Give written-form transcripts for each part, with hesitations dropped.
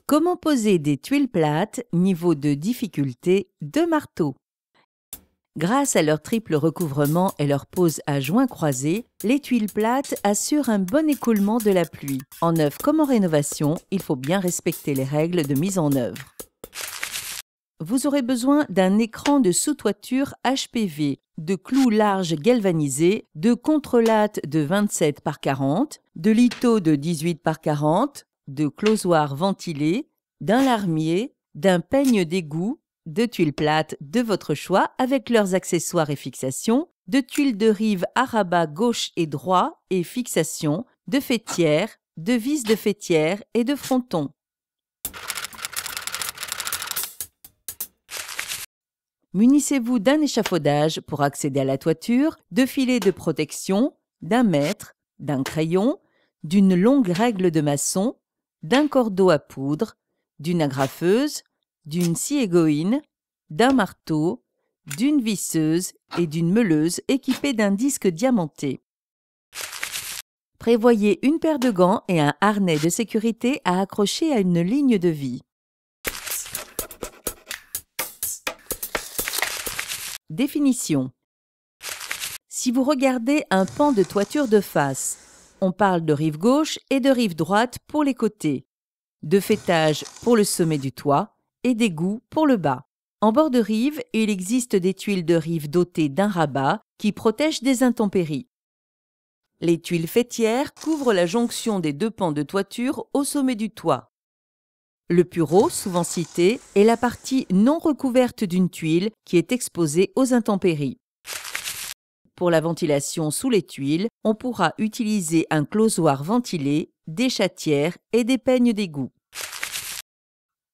Comment poser des tuiles plates, niveau de difficulté 2 marteaux. Grâce à leur triple recouvrement et leur pose à joints croisés, les tuiles plates assurent un bon écoulement de la pluie. En neuf comme en rénovation, il faut bien respecter les règles de mise en œuvre. Vous aurez besoin d'un écran de sous-toiture HPV, de clous larges galvanisés, de contrelates de 27 par 40, de lithos de 18 par 40, de closoirs ventilés, d'un larmier, d'un peigne d'égout, de tuiles plates de votre choix avec leurs accessoires et fixations, de tuiles de rive à rabat gauche et droit et fixations, de faîtières, de vis de faîtière et de frontons. Munissez-vous d'un échafaudage pour accéder à la toiture, de filets de protection, d'un mètre, d'un crayon, d'une longue règle de maçon, d'un cordeau à poudre, d'une agrafeuse, d'une scie égoïne, d'un marteau, d'une visseuse et d'une meuleuse équipée d'un disque diamanté. Prévoyez une paire de gants et un harnais de sécurité à accrocher à une ligne de vie. Définition. Si vous regardez un pan de toiture de face, on parle de rive gauche et de rive droite pour les côtés, de faîtage pour le sommet du toit et d'égout pour le bas. En bord de rive, il existe des tuiles de rive dotées d'un rabat qui protègent des intempéries. Les tuiles faîtières couvrent la jonction des deux pans de toiture au sommet du toit. Le pureau, souvent cité, est la partie non recouverte d'une tuile qui est exposée aux intempéries. Pour la ventilation sous les tuiles, on pourra utiliser un closoir ventilé, des chatières et des peignes d'égout.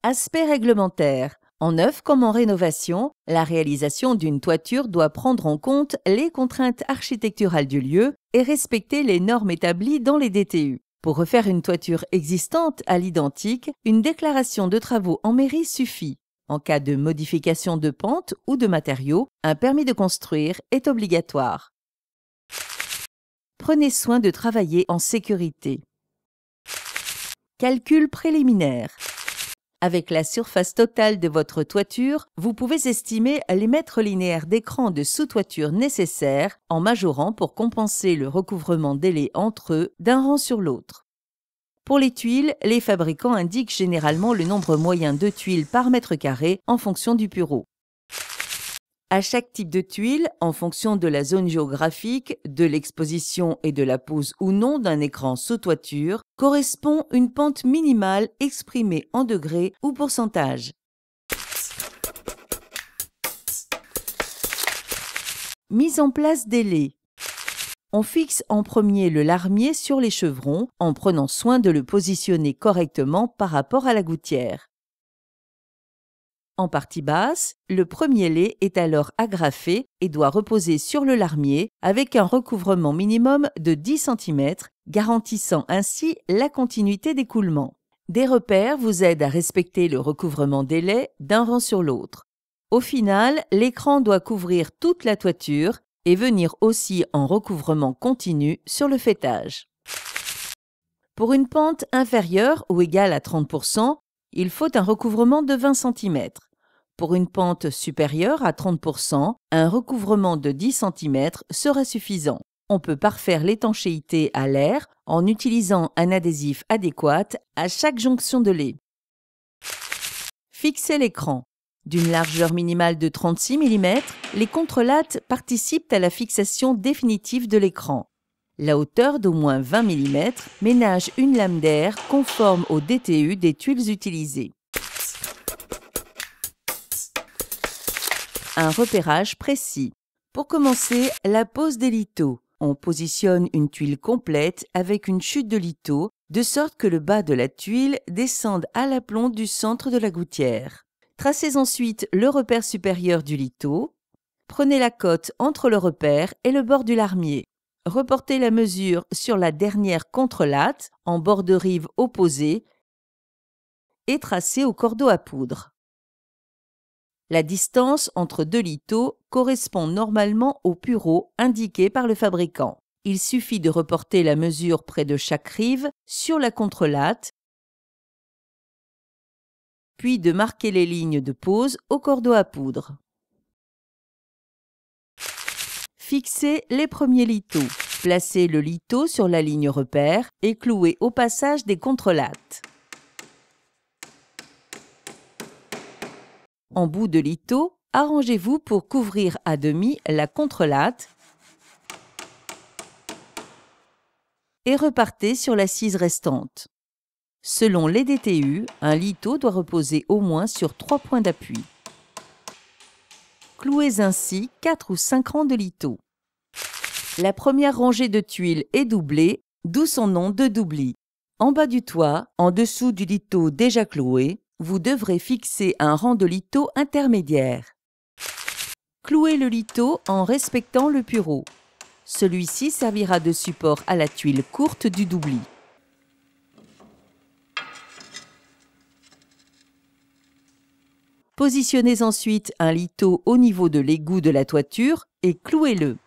Aspect réglementaire. En neuf comme en rénovation, la réalisation d'une toiture doit prendre en compte les contraintes architecturales du lieu et respecter les normes établies dans les DTU. Pour refaire une toiture existante à l'identique, une déclaration de travaux en mairie suffit. En cas de modification de pente ou de matériaux, un permis de construire est obligatoire. Prenez soin de travailler en sécurité. Calcul préliminaire. Avec la surface totale de votre toiture, vous pouvez estimer les mètres linéaires d'écran de sous-toiture nécessaires en majorant pour compenser le recouvrement délai entre eux d'un rang sur l'autre. Pour les tuiles, les fabricants indiquent généralement le nombre moyen de tuiles par mètre carré en fonction du pureau. À chaque type de tuile, en fonction de la zone géographique, de l'exposition et de la pose ou non d'un écran sous toiture, correspond une pente minimale exprimée en degrés ou pourcentage. Mise en place des laits. On fixe en premier le larmier sur les chevrons en prenant soin de le positionner correctement par rapport à la gouttière. En partie basse, le premier lait est alors agrafé et doit reposer sur le larmier avec un recouvrement minimum de 10 cm, garantissant ainsi la continuité d'écoulement. Des repères vous aident à respecter le recouvrement des laits d'un rang sur l'autre. Au final, l'écran doit couvrir toute la toiture et venir aussi en recouvrement continu sur le faîtage. Pour une pente inférieure ou égale à 30%, il faut un recouvrement de 20 cm. Pour une pente supérieure à 30%, un recouvrement de 10 cm sera suffisant. On peut parfaire l'étanchéité à l'air en utilisant un adhésif adéquat à chaque jonction de lait. Fixer l'écran. D'une largeur minimale de 36 mm, les contrelates participent à la fixation définitive de l'écran. La hauteur d'au moins 20 mm ménage une lame d'air conforme au DTU des tuiles utilisées. Un repérage précis. Pour commencer, la pose des lithos. On positionne une tuile complète avec une chute de litho, de sorte que le bas de la tuile descende à l'aplomb du centre de la gouttière. Tracez ensuite le repère supérieur du litho. Prenez la cote entre le repère et le bord du larmier. Reportez la mesure sur la dernière contrelate en bord de rive opposé et tracez au cordeau à poudre. La distance entre deux lithos correspond normalement au pureau indiqué par le fabricant. Il suffit de reporter la mesure près de chaque rive sur la contrelate puis de marquer les lignes de pose au cordeau à poudre. Fixez les premiers lithos. Placez le litho sur la ligne repère et clouez au passage des contrelattes. En bout de litho, arrangez-vous pour couvrir à demi la contrelatte et repartez sur l'assise restante. Selon les DTU, un litho doit reposer au moins sur 3 points d'appui. Clouez ainsi 4 ou 5 rangs de litho. La première rangée de tuiles est doublée, d'où son nom de doubli. En bas du toit, en dessous du litho déjà cloué, vous devrez fixer un rang de litho intermédiaire. Clouez le litho en respectant le pureau. Celui-ci servira de support à la tuile courte du doubli. Positionnez ensuite un litho au niveau de l'égout de la toiture et clouez-le.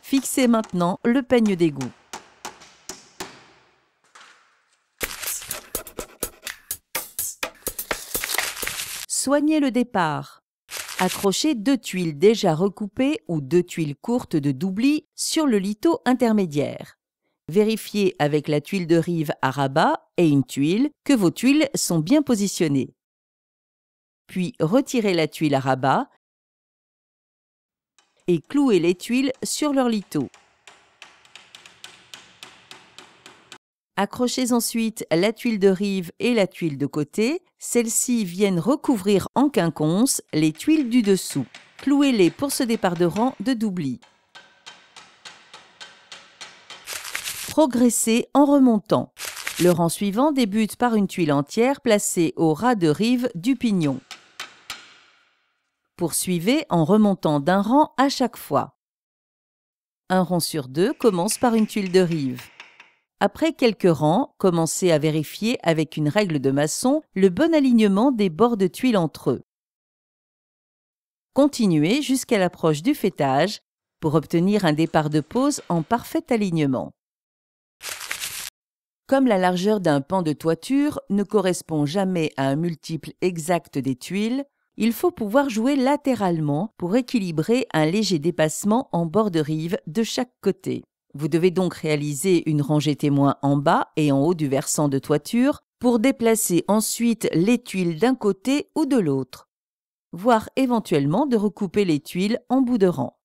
Fixez maintenant le peigne d'égout. Soignez le départ. Accrochez 2 tuiles déjà recoupées ou 2 tuiles courtes de doubli sur le litho intermédiaire. Vérifiez avec la tuile de rive à rabat et une tuile que vos tuiles sont bien positionnées. Puis retirez la tuile à rabat et clouez les tuiles sur leur litho. Accrochez ensuite la tuile de rive et la tuile de côté. Celles-ci viennent recouvrir en quinconce les tuiles du dessous. Clouez-les pour ce départ de rang de doubli. Progressez en remontant. Le rang suivant débute par une tuile entière placée au ras de rive du pignon. Poursuivez en remontant d'un rang à chaque fois. Un rang sur 2 commence par une tuile de rive. Après quelques rangs, commencez à vérifier avec une règle de maçon le bon alignement des bords de tuiles entre eux. Continuez jusqu'à l'approche du faîtage pour obtenir un départ de pose en parfait alignement. Comme la largeur d'un pan de toiture ne correspond jamais à un multiple exact des tuiles, il faut pouvoir jouer latéralement pour équilibrer un léger dépassement en bord de rive de chaque côté. Vous devez donc réaliser une rangée témoin en bas et en haut du versant de toiture pour déplacer ensuite les tuiles d'un côté ou de l'autre, voire éventuellement de recouper les tuiles en bout de rang.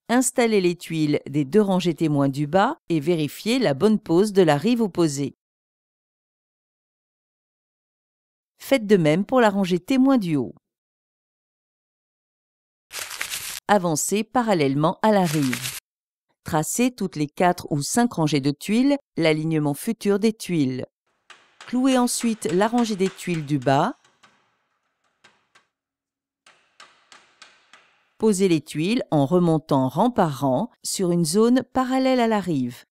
Installez les tuiles des 2 rangées témoins du bas et vérifiez la bonne pose de la rive opposée. Faites de même pour la rangée témoin du haut. Avancez parallèlement à la rive. Tracez toutes les 4 ou 5 rangées de tuiles l'alignement futur des tuiles. Clouez ensuite la rangée des tuiles du bas. Posez les tuiles en remontant rang par rang sur une zone parallèle à la rive.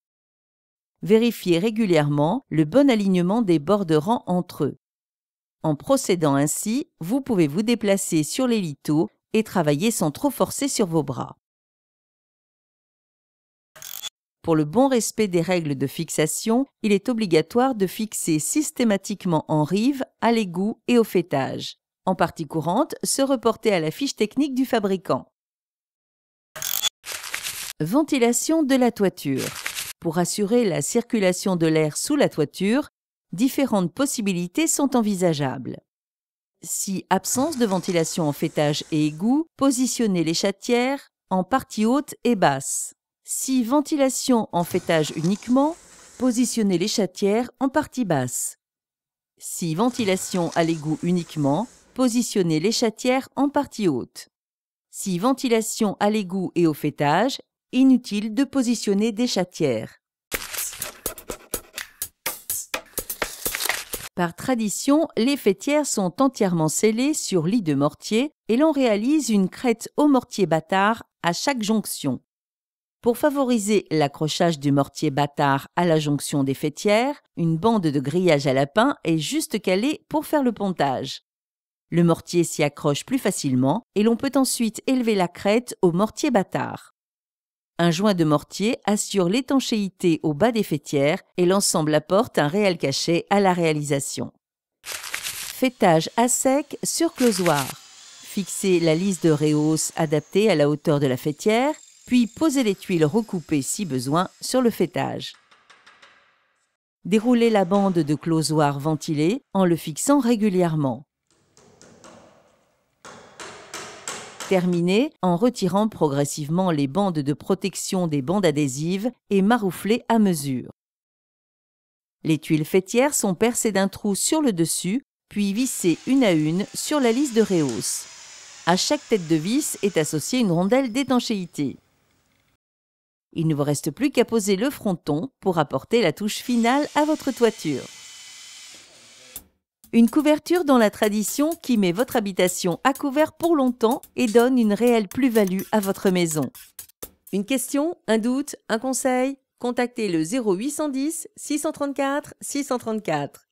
Vérifiez régulièrement le bon alignement des bords de rang entre eux. En procédant ainsi, vous pouvez vous déplacer sur les lithos et travailler sans trop forcer sur vos bras. Pour le bon respect des règles de fixation, il est obligatoire de fixer systématiquement en rive, à l'égout et au faîtage. En partie courante, se reporter à la fiche technique du fabricant. Ventilation de la toiture. Pour assurer la circulation de l'air sous la toiture, différentes possibilités sont envisageables. Si absence de ventilation en faîtage et égout, positionnez les chatières en partie haute et basse. Si ventilation en faîtage uniquement, positionnez les chatières en partie basse. Si ventilation à l'égout uniquement, positionnez les chatières en partie haute. Si ventilation à l'égout et au faîtage, inutile de positionner des chatières. Par tradition, les faîtières sont entièrement scellées sur lit de mortier et l'on réalise une crête au mortier bâtard à chaque jonction. Pour favoriser l'accrochage du mortier bâtard à la jonction des faîtières, une bande de grillage à lapin est juste calée pour faire le pontage. Le mortier s'y accroche plus facilement et l'on peut ensuite élever la crête au mortier bâtard. Un joint de mortier assure l'étanchéité au bas des faîtières et l'ensemble apporte un réel cachet à la réalisation. Faîtage à sec sur closoir. Fixez la lisse de rehausse adaptée à la hauteur de la faîtière, puis posez les tuiles recoupées si besoin sur le faîtage. Déroulez la bande de closoir ventilé en le fixant régulièrement. Terminez en retirant progressivement les bandes de protection des bandes adhésives et marouflez à mesure. Les tuiles faîtières sont percées d'un trou sur le dessus, puis vissées une à une sur la lisse de rehausse. À chaque tête de vis est associée une rondelle d'étanchéité. Il ne vous reste plus qu'à poser le fronton pour apporter la touche finale à votre toiture. Une couverture dans la tradition qui met votre habitation à couvert pour longtemps et donne une réelle plus-value à votre maison. Une question, un doute, un conseil? Contactez le 0810 634 634.